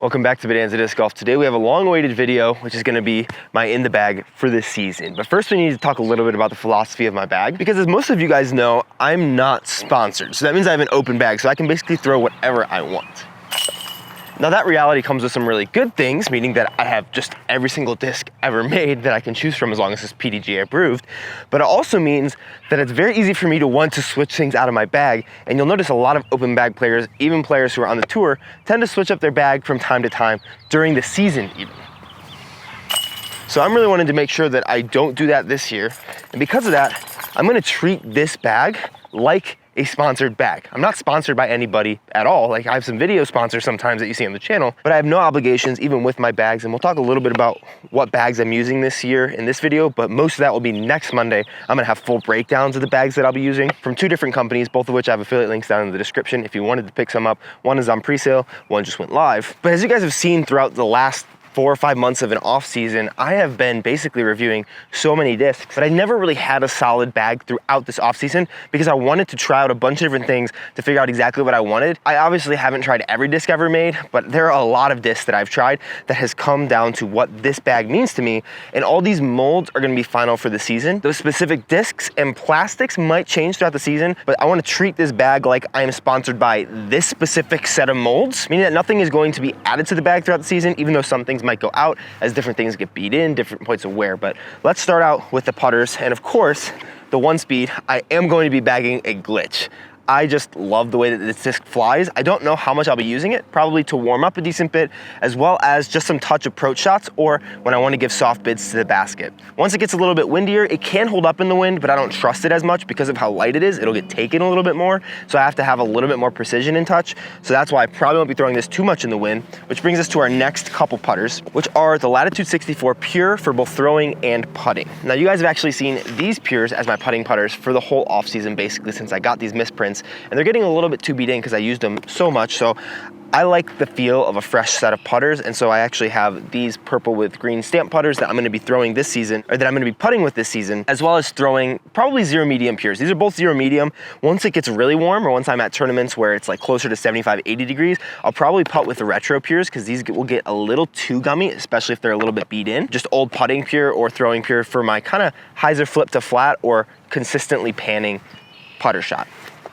Welcome back to Bonanza Disc Golf. Today we have a long-awaited video, which is going to be my in the bag for this season. But first we need to talk a little bit about the philosophy of my bag, because as most of you guys know, I'm not sponsored. So that means I have an open bag, so I can basically throw whatever I want. Now that reality comes with some really good things, meaning that I have just every single disc ever made that I can choose from as long as it's PDGA approved. But it also means that it's very easy for me to want to switch things out of my bag. And you'll notice a lot of open bag players, even players who are on the tour, tend to switch up their bag from time to time during the season even. So I'm really wanting to make sure that I don't do that this year. And because of that, I'm gonna treat this bag like a sponsored bag. I'm not sponsored by anybody at all. Like I have some video sponsors sometimes that you see on the channel, but I have no obligations even with my bags. And we'll talk a little bit about what bags I'm using this year in this video, but most of that will be next Monday. I'm gonna have full breakdowns of the bags that I'll be using from two different companies, both of which I have affiliate links down in the description if you wanted to pick some up. One is on pre-sale, one just went live. But as you guys have seen throughout the last 4 or 5 months of an off season, I have been basically reviewing so many discs, but I never really had a solid bag throughout this off season because I wanted to try out a bunch of different things to figure out exactly what I wanted. I obviously haven't tried every disc ever made, but there are a lot of discs that I've tried that has come down to what this bag means to me. And all these molds are gonna be final for the season. Those specific discs and plastics might change throughout the season, but I wanna treat this bag like I am sponsored by this specific set of molds, meaning that nothing is going to be added to the bag throughout the season, even though some things might go out as different things get beat in, different points of wear. But let's start out with the putters. And of course, the one speed, I am going to be bagging a glitch. I just love the way that this disc flies. I don't know how much I'll be using it, probably to warm up a decent bit, as well as just some touch approach shots or when I want to give soft bids to the basket. Once it gets a little bit windier, it can hold up in the wind, but I don't trust it as much because of how light it is. It'll get taken a little bit more, so I have to have a little bit more precision in touch. So that's why I probably won't be throwing this too much in the wind, which brings us to our next couple putters, which are the Latitude 64 Pure for both throwing and putting. Now you guys have actually seen these Pures as my putting putters for the whole off season, basically, since I got these misprints. And they're getting a little bit too beat in because I used them so much. So I like the feel of a fresh set of putters. And so I actually have these purple with green stamp putters that I'm gonna be throwing this season, or that I'm gonna be putting with this season, as well as throwing probably zero medium Pures. These are both zero medium. Once it gets really warm, or once I'm at tournaments where it's like closer to 75, 80 degrees, I'll probably putt with the retro Pures because these will get a little too gummy, especially if they're a little bit beat in. Just old putting Pure or throwing Pure for my kind of hyzer flip to flat or consistently panning putter shot.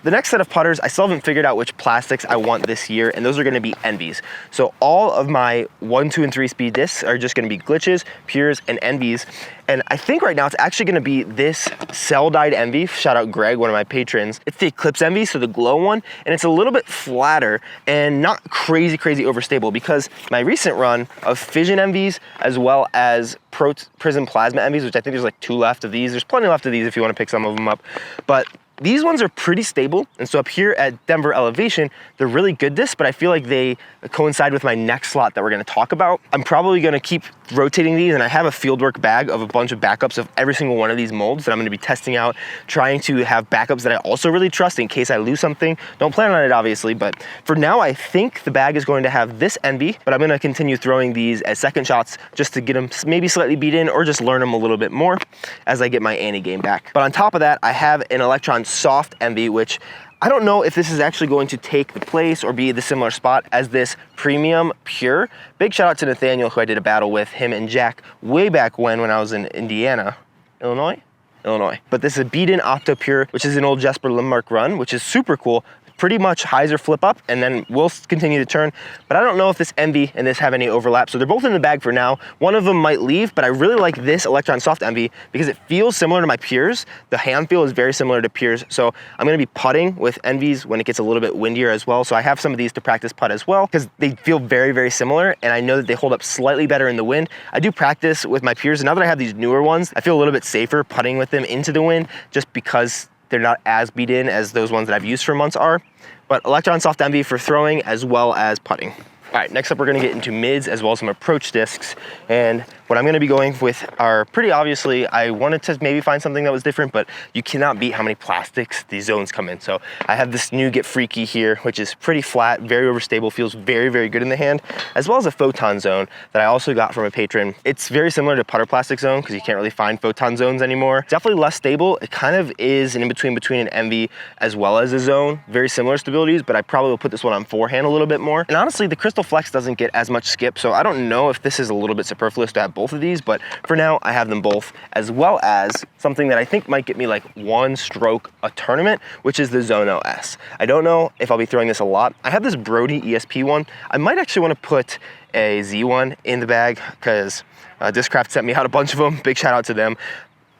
The next set of putters, I still haven't figured out which plastics I want this year, and those are gonna be Envies. So all of my 1, 2, and 3 speed discs are just gonna be glitches, Pures, and Envies. And I think right now it's actually gonna be this cell-dyed Envy, shout out Greg, one of my patrons. It's the Eclipse Envy, so the glow one, and it's a little bit flatter and not crazy overstable, because my recent run of Fission Envies as well as Prism Plasma Envies, which I think there's like 2 left of these. There's plenty left of these if you wanna pick some of them up. But these ones are pretty stable, and so up here at Denver Elevation, they're really good discs, but I feel like they coincide with my next slot that we're gonna talk about. I'm probably gonna keep rotating these, and I have a fieldwork bag of a bunch of backups of every single one of these molds that I'm gonna be testing out, trying to have backups that I also really trust in case I lose something. Don't plan on it, obviously, but for now, I think the bag is going to have this Envy, but I'm gonna continue throwing these as second shots just to get them maybe slightly beat in or just learn them a little bit more as I get my Annie game back. But on top of that, I have an Electron Soft Envy, which I don't know if this is actually going to take the place or be the similar spot as this Premium Pure. Big shout out to Nathaniel, who I did a battle with, him and Jack, way back when I was in Illinois. But this is a beat-in Opto Pure, which is an old Jesper Lindmark run, which is super cool. Pretty much hyzer flip up, and then we'll continue to turn. But I don't know if this Envy and this have any overlap, so they're both in the bag for now. One of them might leave, but I really like this Electron Soft Envy because it feels similar to my Pures. The hand feel is very similar to Pures, so I'm gonna be putting with Envies when it gets a little bit windier as well. So I have some of these to practice putt as well because they feel very similar, and I know that they hold up slightly better in the wind. I do practice with my Pures, and now that I have these newer ones, I feel a little bit safer putting with them into the wind just because they're not as beat in as those ones that I've used for months are. But Electron Soft Envy for throwing as well as putting. All right, next up we're gonna get into mids as well as some approach discs. And what I'm gonna be going with are pretty obviously, I wanted to maybe find something that was different, but you cannot beat how many plastics these zones come in. So I have this new Get Freaky here, which is pretty flat, very overstable, feels very good in the hand, as well as a Photon Zone that I also got from a patron. It's very similar to Putter Plastic Zone because you can't really find Photon Zones anymore. Definitely less stable. It kind of is an in-between between an Envy as well as a Zone. Very similar stabilities, but I probably will put this one on forehand a little bit more. And honestly, the crystal flex doesn't get as much skip, so I don't know if this is a little bit superfluous to have both of these, but for now I have them both, as well as something that I think might get me like 1 stroke a tournament, which is the Zono S. I don't know if I'll be throwing this a lot. I have this Brody ESP one. I might actually want to put a Z1 in the bag because Discraft sent me out a bunch of them. Big shout out to them.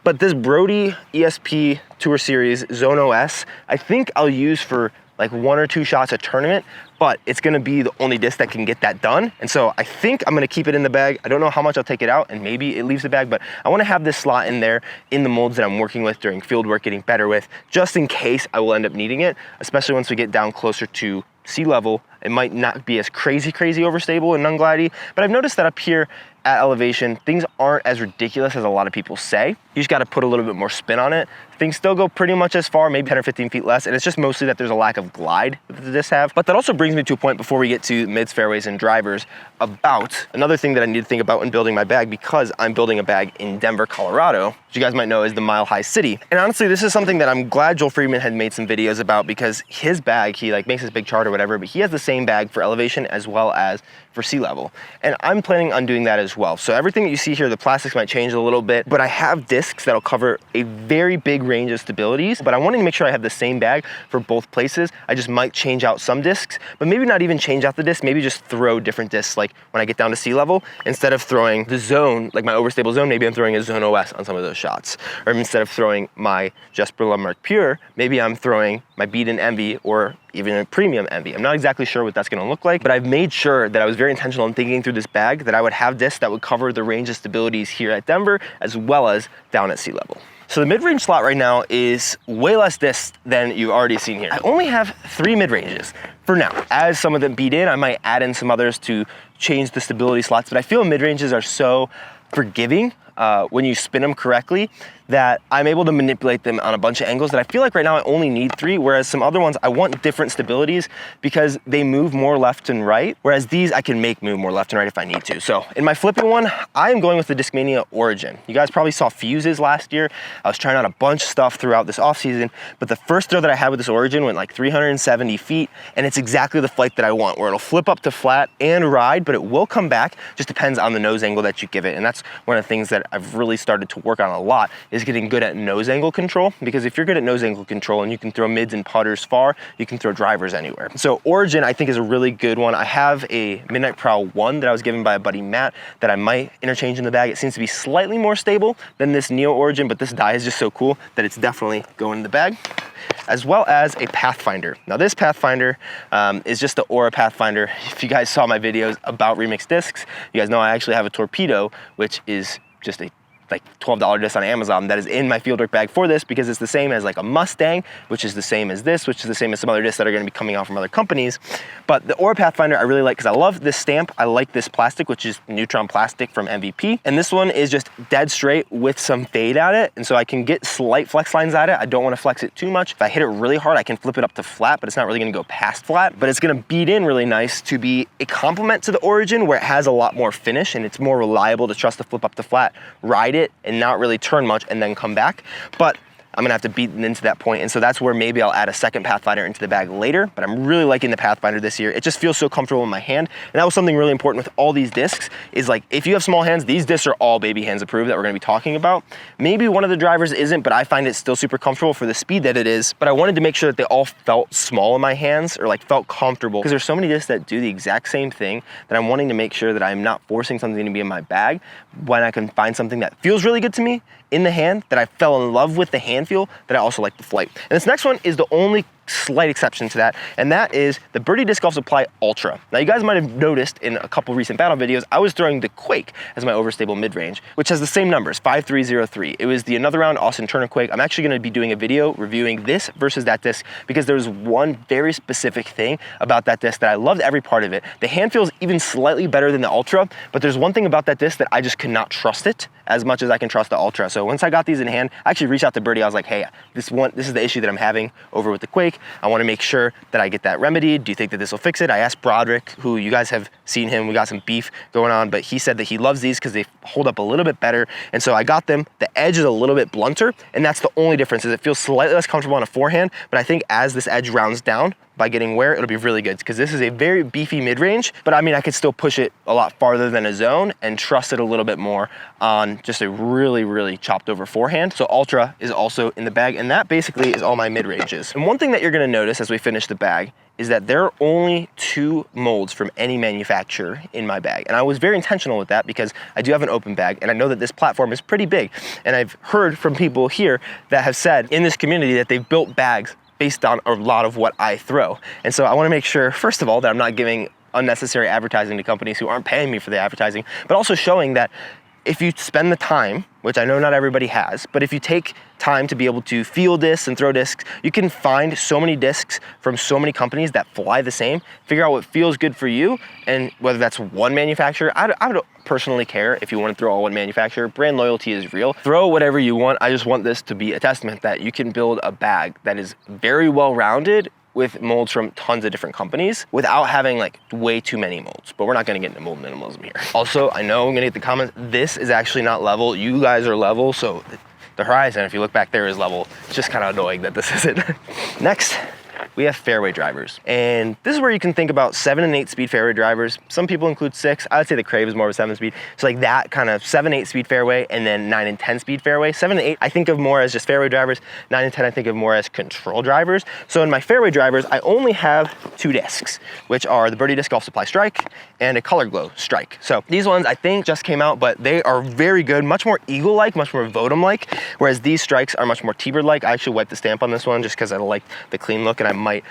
But this Brody ESP Tour Series Zono S, I think I'll use for like 1 or 2 shots a tournament, but it's gonna be the only disc that can get that done. And so I think I'm gonna keep it in the bag. I don't know how much I'll take it out, and maybe it leaves the bag, but I wanna have this slot in there in the molds that I'm working with during field work, getting better with, just in case I will end up needing it, especially once we get down closer to sea level. It might not be as crazy overstable and unglidey, but I've noticed that up here at elevation, things aren't as ridiculous as a lot of people say. You just gotta put a little bit more spin on it. Things still go pretty much as far, maybe 10 or 15 feet less, and it's just mostly that there's a lack of glide that the discs have. But that also brings me to a point before we get to mids, fairways, and drivers about another thing that I need to think about when building my bag, because I'm building a bag in Denver, Colorado, which you guys might know is the Mile High City. And honestly, this is something that I'm glad Joel Friedman had made some videos about, because his bag, he like makes his big chart or whatever, but he has the same bag for elevation as well as for sea level. And I'm planning on doing that as well. So everything that you see here, the plastics might change a little bit, but I have discs that'll cover a very big range of stabilities, but I wanted to make sure I have the same bag for both places. I just might change out some discs, but maybe not even change out the disc, maybe just throw different discs. Like when I get down to sea level, instead of throwing the zone, like my overstable zone, maybe I'm throwing a Zono S on some of those shots. Or instead of throwing my Jesper Lundmark Pure, maybe I'm throwing my Beaten Envy or even a Premium Envy. I'm not exactly sure what that's gonna look like, but I've made sure that I was very intentional in thinking through this bag that I would have discs that would cover the range of stabilities here at Denver as well as down at sea level. So the mid-range slot right now is way less discs than you've already seen here. I only have 3 mid-ranges for now. As some of them beat in, I might add in some others to change the stability slots, but I feel mid-ranges are so forgiving when you spin them correctly that I'm able to manipulate them on a bunch of angles that I feel like right now I only need 3, whereas some other ones I want different stabilities because they move more left and right, whereas these I can make move more left and right if I need to. So in my flipping one, I am going with the Discmania Origin. You guys probably saw fuses last year. I was trying out a bunch of stuff throughout this off season, but the first throw that I had with this Origin went like 370 feet, and it's exactly the flight that I want, where it'll flip up to flat and ride, but it will come back. Just depends on the nose angle that you give it, and that's one of the things that I've really started to work on a lot, is getting good at nose angle control, because if you're good at nose angle control and you can throw mids and putters far, you can throw drivers anywhere. So Origin I think is a really good one. I have a Midnight Prowl 1 that I was given by a buddy Matt that I might interchange in the bag. It seems to be slightly more stable than this Neo Origin, but this die is just so cool that it's definitely going in the bag. As well as a Pathfinder. Now this Pathfinder is just the Aura Pathfinder. If you guys saw my videos about remixed discs, you guys know I actually have a Torpedo, which is just a like $12 disc on Amazon that is in my fieldwork bag for this, because it's the same as like a Mustang, which is the same as this, which is the same as some other discs that are going to be coming out from other companies. But the Aura Pathfinder I really like because I love this stamp. I like this plastic, which is Neutron plastic from MVP. And this one is just dead straight with some fade at it. And so I can get slight flex lines at it. I don't want to flex it too much. If I hit it really hard, I can flip it up to flat, but it's not really going to go past flat. But it's going to beat in really nice to be a complement to the Origin, where it has a lot more finish and it's more reliable to trust the flip up to flat, ride it and not really turn much and then come back. But I'm gonna have to beat into that point, and so that's where maybe I'll add a second Pathfinder into the bag later, but I'm really liking the Pathfinder this year. It just feels so comfortable in my hand, and that was something really important with all these discs, is like, if you have small hands, these discs are all baby hands approved that we're gonna be talking about. Maybe one of the drivers isn't, but I find it still super comfortable for the speed that it is, but I wanted to make sure that they all felt small in my hands, or like felt comfortable, because there's so many discs that do the exact same thing that I'm wanting to make sure that I'm not forcing something to be in my bag when I can find something that feels really good to me in the hand, that I fell in love with the hand feel, that I also like the flight. And this next one is the only slight exception to that, and that is the Birdie Disc Golf Supply Ultra. Now you guys might have noticed in a couple recent battle videos, I was throwing the Quake as my overstable mid-range, which has the same numbers, 5303. It was the Another Round Austin Turner Quake. I'm actually gonna be doing a video reviewing this versus that disc, because there's one very specific thing about that disc that I loved every part of it. The hand feels even slightly better than the Ultra, but there's one thing about that disc that I just could not trust it as much as I can trust the Ultra. So once I got these in hand, I actually reached out to Birdie. I was like, hey, this is the issue that I'm having over with the Quake. I want to make sure that I get that remedied. Do you think that this will fix it? I asked Broderick, who you guys have seen him. We got some beef going on, but he said that he loves these because they hold up a little bit better. And so I got them. The edge is a little bit blunter, and that's the only difference, is it feels slightly less comfortable on a forehand, but I think as this edge rounds down, by getting wear, it'll be really good because this is a very beefy mid-range, but I mean, I could still push it a lot farther than a zone and trust it a little bit more on just a really, really chopped over forehand. So Ultra is also in the bag, and that basically is all my mid-ranges. And one thing that you're gonna notice as we finish the bag is that there are only 2 molds from any manufacturer in my bag. And I was very intentional with that because I do have an open bag, and I know that this platform is pretty big. And I've heard from people here that have said in this community that they've built bags based on a lot of what I throw. And so I wanna make sure, first of all, that I'm not giving unnecessary advertising to companies who aren't paying me for the advertising, but also showing that if you spend the time, which I know not everybody has, but if you take time to be able to feel discs and throw discs, you can find so many discs from so many companies that fly the same, figure out what feels good for you, and whether that's one manufacturer. I would personally care if you want to throw all one manufacturer. Brand loyalty is real. Throw whatever you want. I just want this to be a testament that you can build a bag that is very well-rounded with molds from tons of different companies without having like way too many molds. But we're not gonna get into mold minimalism here. Also, I know I'm gonna get the comments, this is actually not level. You guys are level, so the horizon, if you look back there, is level. It's just kind of annoying that this isn't. Next, we have fairway drivers. And this is where you can think about 7 and 8 speed fairway drivers. Some people include 6. I would say the Crave is more of a 7 speed. So like that kind of 7, 8 speed fairway, and then 9 and 10 speed fairway. 7 and 8, I think of more as just fairway drivers. 9 and 10, I think of more as control drivers. So in my fairway drivers, I only have 2 discs, which are the Birdie Disc Golf Supply Strike and a Color Glow Strike. So these ones I think just came out, but they are very good, much more Eagle-like, much more Votum-like, whereas these strikes are much more T-Bird-like. I actually wiped the stamp on this one just because I like the clean look, and I might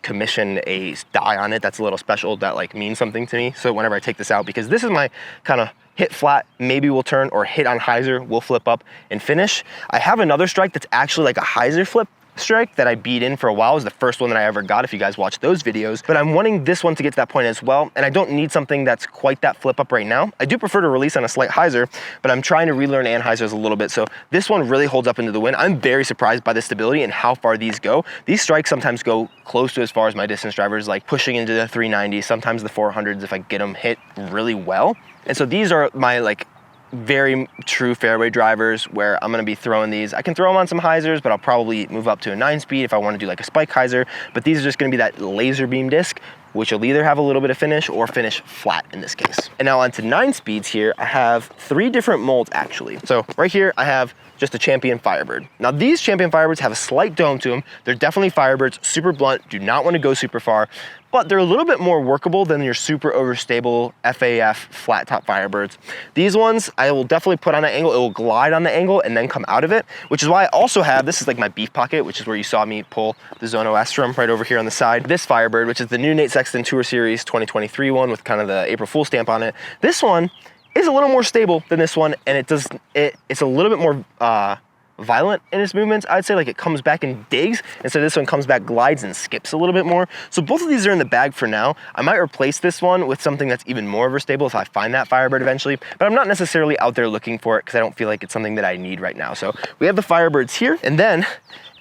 commission a die on it that's a little special that like means something to me. So whenever I take this out, because this is my kind of hit flat, maybe we'll turn, or hit on hyzer, we'll flip up and finish. I have another strike that's actually like a hyzer flip strike that I beat in for a while. It was the first one that I ever got, if you guys watch those videos, but I'm wanting this one to get to that point as well, and I don't need something that's quite that flip up right now. I do prefer to release on a slight hyzer, but I'm trying to relearn anhyzers a little bit, so this one really holds up into the wind. I'm very surprised by the stability and how far these go. These strikes sometimes go close to as far as my distance drivers, like pushing into the 390s, sometimes the 400s if I get them hit really well. And so these are my like very true fairway drivers where I'm gonna be throwing these. I can throw them on some hyzers, but I'll probably move up to a 9 speed if I wanna do like a spike hyzer. But these are just gonna be that laser beam disc, which will either have a little bit of finish or finish flat in this case. And now onto 9 speeds here, I have 3 different molds actually. So right here, I have just a Champion Firebird. Now these Champion Firebirds have a slight dome to them. They're definitely Firebirds, super blunt, do not wanna go super far, but they're a little bit more workable than your super overstable FAF flat top Firebirds. These ones, I will definitely put on an angle. It will glide on the angle and then come out of it, which is why I also have, this is like my beef pocket, which is where you saw me pull the Zone OS from right over here on the side. This Firebird, which is the new Nate Sexton Tour Series 2023 one with kind of the April Fool stamp on it. This one is a little more stable than this one, and it's a little bit more violent in its movements. I'd say like it comes back and digs, and so this one comes back, glides, and skips a little bit more. So both of these are in the bag for now. I might replace this one with something that's even more overstable if I find that Firebird eventually, but I'm not necessarily out there looking for it because I don't feel like it's something that I need right now. So we have the Firebirds here, and then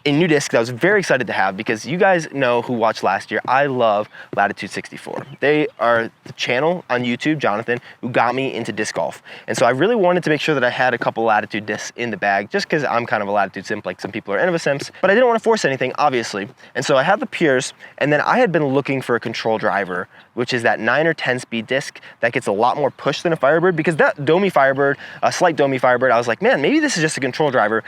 a new disc that I was very excited to have because you guys know who watched last year, I love Latitude 64. They are the channel on YouTube, Jonathan, who got me into disc golf. And so I really wanted to make sure that I had a couple Latitude discs in the bag just because I'm kind of a Latitude simp, like some people are Innova simps, but I didn't want to force anything, obviously. And so I had the Pures, and then I had been looking for a control driver, which is that 9 or 10 speed disc that gets a lot more push than a Firebird, because that domey Firebird, a slight domey Firebird, I was like, man, maybe this is just a control driver,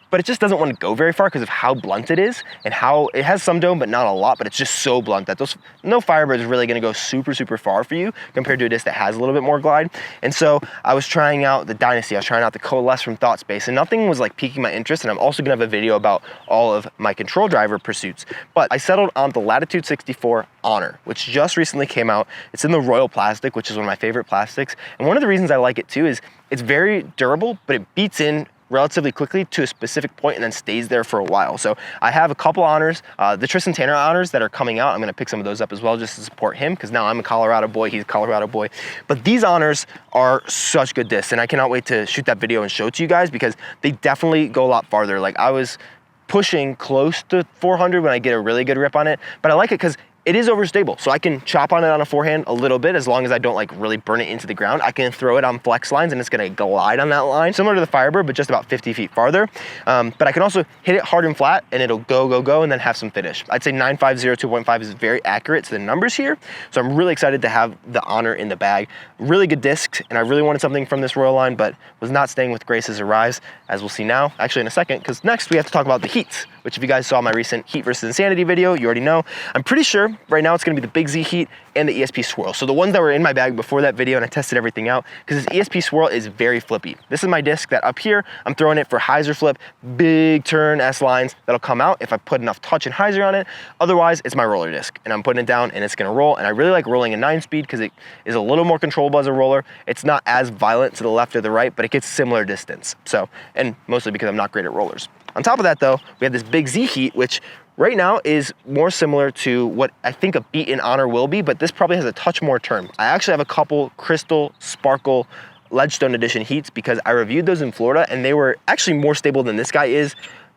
but it just doesn't want to go very far because of how blunt it is and how it has some dome, but not a lot, but it's just so blunt that no Firebird is really going to go super, super far for you compared to a disc that has a little bit more glide. And so I was trying out the Dynasty, I was trying out the Coalesce from Thought Space, and nothing was like piquing my interest. And I'm also going to have a video about all of my control driver pursuits. But I settled on the Latitude 64 Honor, which just recently came out. It's in the Royal plastic, which is one of my favorite plastics. And one of the reasons I like it too is it's very durable, but it beats in relatively quickly to a specific point and then stays there for a while. So I have a couple honors, the Tristan Tanner honors that are coming out. I'm gonna pick some of those up as well just to support him because now I'm a Colorado boy, he's a Colorado boy. But these honors are such good discs, and I cannot wait to shoot that video and show it to you guys because they definitely go a lot farther. Like I was pushing close to 400 when I get a really good rip on it, but I like it because it is overstable. So I can chop on it on a forehand a little bit as long as I don't like really burn it into the ground. I can throw it on flex lines and it's gonna glide on that line, similar to the Firebird, but just about 50 feet farther. But I can also hit it hard and flat and it'll go, and then have some finish. I'd say 950 2.5 is very accurate to the numbers here. So I'm really excited to have the Honor in the bag. Really good discs, and I really wanted something from this Royal line, but was not staying with Grace as it arrives, as we'll see now, actually in a second, because next we have to talk about the heats, which if you guys saw my recent Heat versus Insanity video, you already know. I'm pretty sure right now it's gonna be the Big Z Heat and the ESP Swirl. So the ones that were in my bag before that video, and I tested everything out, because this ESP Swirl is very flippy. This is my disc that up here, I'm throwing it for hyzer flip, big turn S lines that'll come out if I put enough touch and hyzer on it. Otherwise, it's my roller disc, and I'm putting it down and it's gonna roll. And I really like rolling a 9-speed because it is a little more controllable as a roller. It's not as violent to the left or the right, but it gets similar distance. So, and mostly because I'm not great at rollers. On top of that though, we have this Big Z Heat, which right now is more similar to what I think a beat in Honor will be, but this probably has a touch more turn. I actually have a couple Crystal, Sparkle, Ledgestone Edition Heats because I reviewed those in Florida and they were actually more stable than this guy is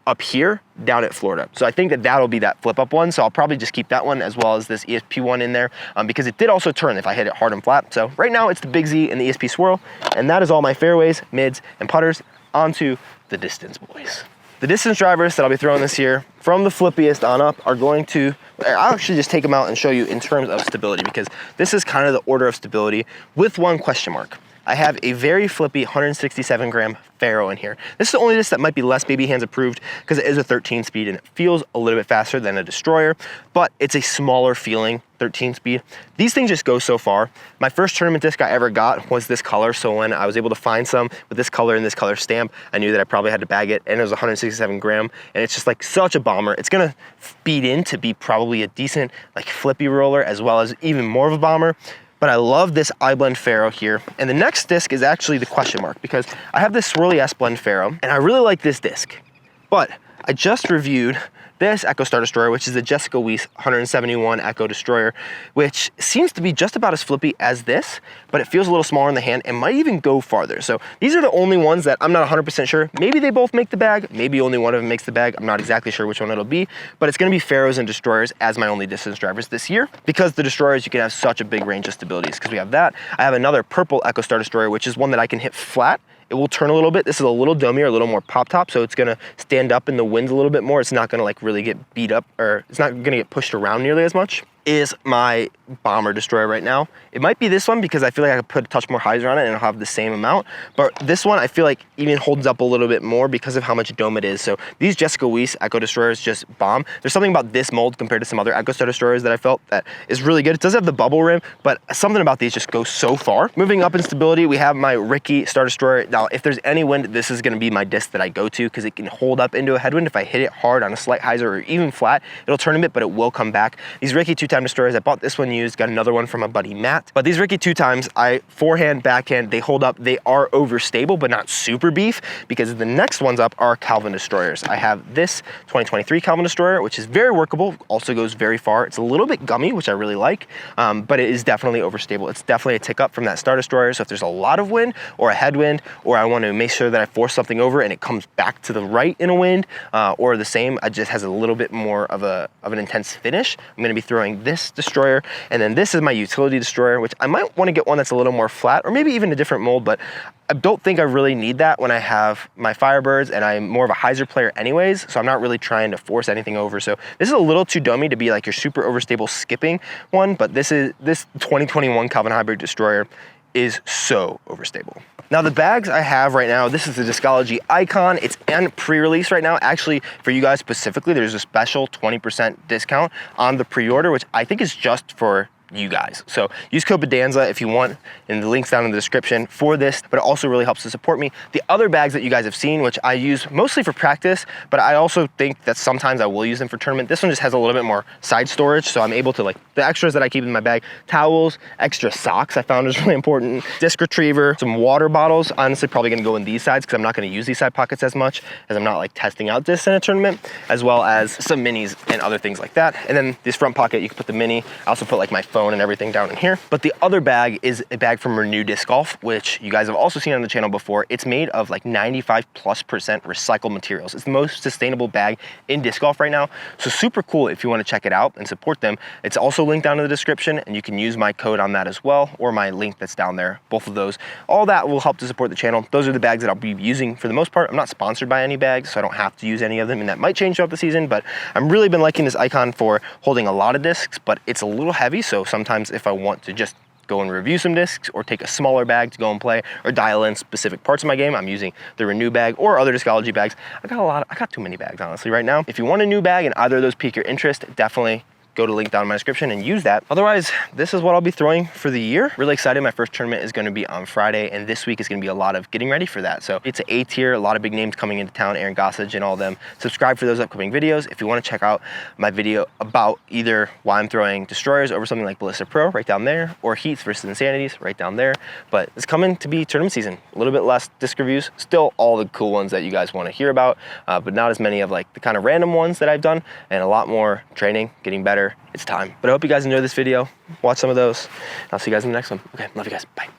up here down at Florida. So I think that that'll be that flip up one. So I'll probably just keep that one as well as this ESP one in there because it did also turn if I hit it hard and flat. So right now it's the Big Z and the ESP Swirl, and that is all my fairways, mids, and putters. Onto the distance boys. The distance drivers that I'll be throwing this year from the flippiest on up are going to, I'll actually just take them out and show you in terms of stability because this is kind of the order of stability with one question mark. I have a very flippy 167 gram Fairway in here. This is the only disc that might be less baby hands approved because it is a 13 speed and it feels a little bit faster than a Destroyer, but it's a smaller feeling 13 speed. These things just go so far. My first tournament disc I ever got was this color, so when I was able to find some with this color and this color stamp, I knew that I probably had to bag it, and it was 167 gram, and it's just like such a bomber. It's gonna feed in to be probably a decent like flippy roller as well as even more of a bomber. But I love this iBlend Faro here. And the next disc is actually the question mark because I have this Swirly S Blend Faro and I really like this disc. But I just reviewed this Echo Star Destroyer, which is the Jessica Weiss 171 Echo Destroyer, which seems to be just about as flippy as this, but it feels a little smaller in the hand and might even go farther. So these are the only ones that I'm not 100% sure. Maybe they both make the bag. Maybe only one of them makes the bag. I'm not exactly sure which one it'll be, but it's gonna be Faros and Destroyers as my only distance drivers this year because the Destroyers, you can have such a big range of stabilities because we have that. I have another purple Echo Star Destroyer, which is one that I can hit flat. It will turn a little bit. This is a little domier, a little more pop top, so it's gonna stand up in the wind a little bit more. It's not gonna like really get beat up, or it's not gonna get pushed around nearly as much. Is my Bomber Destroyer right now. It might be this one because I feel like I could put a touch more hyzer on it and it'll have the same amount, but this one I feel like even holds up a little bit more because of how much dome it is. So these Jessica Weiss Echo Destroyers just bomb. There's something about this mold compared to some other Echo Star Destroyers that I felt that is really good. It does have the bubble rim, but something about these just goes so far. Moving up in stability, we have my Ricky Star Destroyer. Now, if there's any wind, this is gonna be my disc that I go to because it can hold up into a headwind. If I hit it hard on a slight hyzer or even flat, it'll turn a bit, but it will come back. These Ricky 2-time Destroyers, I bought this one used, got another one from a buddy Matt. But these Ricky 2-times, I forehand, backhand, they hold up. They are overstable, but not super beef because the next ones up are Calvin Destroyers. I have this 2023 Calvin Destroyer, which is very workable, also goes very far. It's a little bit gummy, which I really like, but it is definitely overstable. It's definitely a tick up from that Star Destroyer. So if there's a lot of wind or a headwind, or I want to make sure that I force something over and it comes back to the right in a wind, or the same, it just has a little bit more of an intense finish. I'm going to be throwing this Destroyer, and then this is my utility Destroyer, which I might want to get one that's a little more flat, or maybe even a different mold, but I don't think I really need that when I have my Firebirds and I'm more of a hyzer player anyways, so I'm not really trying to force anything over. So this is a little too dummy to be like your super overstable skipping one, but this 2021 Calvin Hybrid Destroyer is so overstable. Now the bags I have right now, this is the Discology Icon. It's in pre-release right now. Actually, for you guys specifically, there's a special 20% discount on the pre-order, which I think is just for you guys. So use code Bedanza if you want, and the link's down in the description for this, but it also really helps to support me. The other bags that you guys have seen, which I use mostly for practice, but I also think that sometimes I will use them for tournament. This one just has a little bit more side storage, so I'm able to, like, the extras that I keep in my bag, towels, extra socks I found is really important, disc retriever, some water bottles. Honestly, probably gonna go in these sides because I'm not gonna use these side pockets as much as I'm not like testing out discs in a tournament, as well as some minis and other things like that. And then this front pocket, you can put the mini. I also put like my phone and everything down in here. But the other bag is a bag from Renew Disc Golf, which you guys have also seen on the channel before. It's made of like 95+% recycled materials. It's the most sustainable bag in disc golf right now. So super cool if you want to check it out and support them. It's also linked down in the description, and you can use my code on that as well, or my link that's down there. Both of those, all that will help to support the channel. Those are the bags that I'll be using for the most part. I'm not sponsored by any bags, so I don't have to use any of them, and that might change throughout the season, but I've really been liking this Icon for holding a lot of discs, but it's a little heavy, so sometimes if I want to just go and review some discs or take a smaller bag to go and play or dial in specific parts of my game, I'm using the Renew bag or other Discology bags. I got too many bags, honestly, right now. If you want a new bag and either of those pique your interest, definitely go to link down in my description and use that. Otherwise, this is what I'll be throwing for the year. Really excited. My first tournament is going to be on Friday, and this week is going to be a lot of getting ready for that. So it's an A tier, a lot of big names coming into town, Aaron Gossage and all of them. Subscribe for those upcoming videos. If you want to check out my video about either why I'm throwing Destroyers over something like Ballista Pro, right down there, or Heats versus Insanities, right down there. But it's coming to be tournament season. A little bit less disc reviews, still all the cool ones that you guys want to hear about, but not as many of like the kind of random ones that I've done, and a lot more training, getting better. It's time. But I hope you guys enjoyed this video. Watch some of those. I'll see you guys in the next one. Okay, love you guys. Bye.